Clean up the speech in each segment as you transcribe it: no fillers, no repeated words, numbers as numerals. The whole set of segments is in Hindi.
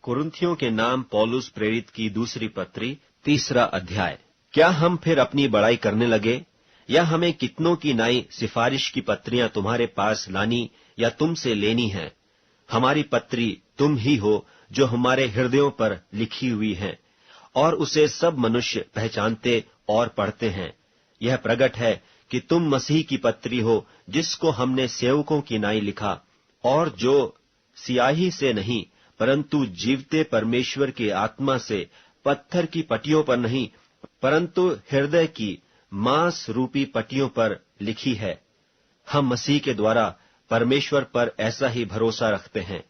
कुरिन्थियों के नाम पौलुस प्रेरित की दूसरी पत्री 3 अध्याय। क्या हम फिर अपनी बड़ाई करने लगे, या हमें कितनों की नई सिफारिश की पत्रियां तुम्हारे पास लानी या तुमसे लेनी है? हमारी पत्री तुम ही हो जो हमारे हृदयों पर लिखी हुई है, और उसे सब मनुष्य पहचानते और पढ़ते हैं। यह प्रगट है कि तुम मसीह की पत्री हो, जिसको हमने सेवकों की नाई लिखा, और जो सियाही से नहीं परंतु जीवते परमेश्वर की आत्मा से पत्थर की पटियों पर नहीं परंतु हृदय की मांस रूपी पटियों पर लिखी है। हम मसीह के द्वारा परमेश्वर पर ऐसा ही भरोसा रखते हैं।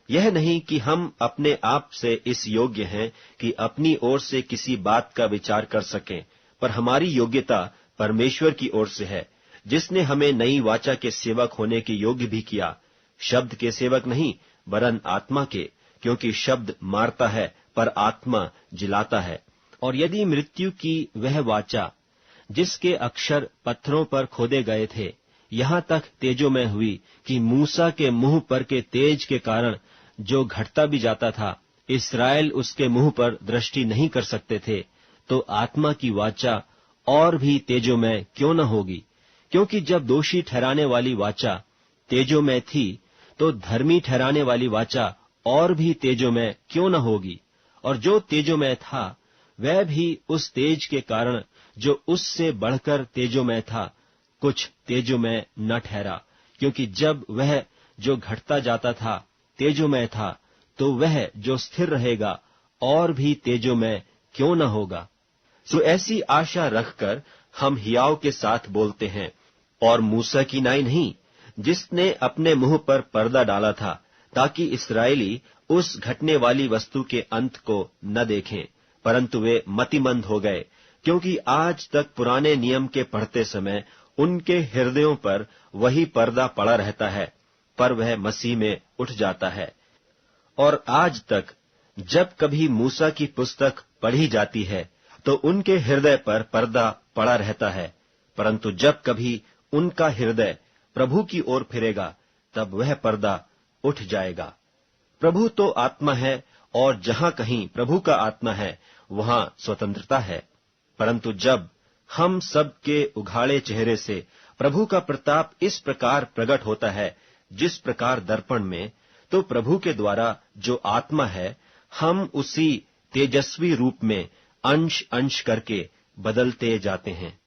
यह नहीं कि हम अपने आप से इस योग्य हैं कि अपनी ओर से किसी बात का विचार कर सकें, पर हमारी योग्यता परमेश्वर की ओर से है, जिसने हमें नई वाचा के सेवक होने के योग्य भी किया, शब्द के सेवक नहीं वरन आत्मा के, क्योंकि शब्द मारता है पर आत्मा जिलाता है। और यदि मृत्यु की वह वाचा जिसके अक्षर पत्थरों पर खोदे गए थे यहां तक तेजोमय हुई कि मूसा के मुंह पर के तेज के कारण जो घटता भी जाता था इस्राएल उसके मुंह पर दृष्टि नहीं कर सकते थे, तो आत्मा की वाचा और भी तेजोमय क्यों न होगी? क्योंकि जब दोषी ठहराने वाली वाचा तेजोमय थी, तो धर्मी ठहराने वाली वाचा और भी तेजोमय क्यों न होगी? और जो तेजोमय था वह भी उस तेज के कारण जो उससे बढ़कर तेजोमय था कुछ तेजोमय न ठहरा, क्योंकि जब वह जो घटता जाता था तेजोमय था, तो वह जो स्थिर रहेगा और भी तेजोमय क्यों न होगा? सो ऐसी आशा रखकर हम हियाव के साथ बोलते हैं, और मूसा की नाई नहीं, जिसने अपने मुंह पर पर्दा डाला था, ताकि इस्राएली उस घटने वाली वस्तु के अंत को न देखें, परंतु वे मतिमंद हो गए, क्योंकि आज तक पुराने नियम के पढ़ते समय उनके हृदयों पर वही पर्दा पड़ा रहता है, पर वह मसीह में उठ जाता है। और आज तक जब कभी मूसा की पुस्तक पढ़ी जाती है तो उनके हृदय पर पर्दा पड़ा रहता है, परंतु जब कभी उनका हृदय प्रभु की ओर फिरेगा तब वह पर्दा उठ जाएगा। प्रभु तो आत्मा है, और जहां कहीं प्रभु का आत्मा है वहां स्वतंत्रता है। परंतु जब हम सब के उघाड़े चेहरे से प्रभु का प्रताप इस प्रकार प्रकट होता है जिस प्रकार दर्पण में, तो प्रभु के द्वारा जो आत्मा है हम उसी तेजस्वी रूप में अंश अंश करके बदलते जाते हैं।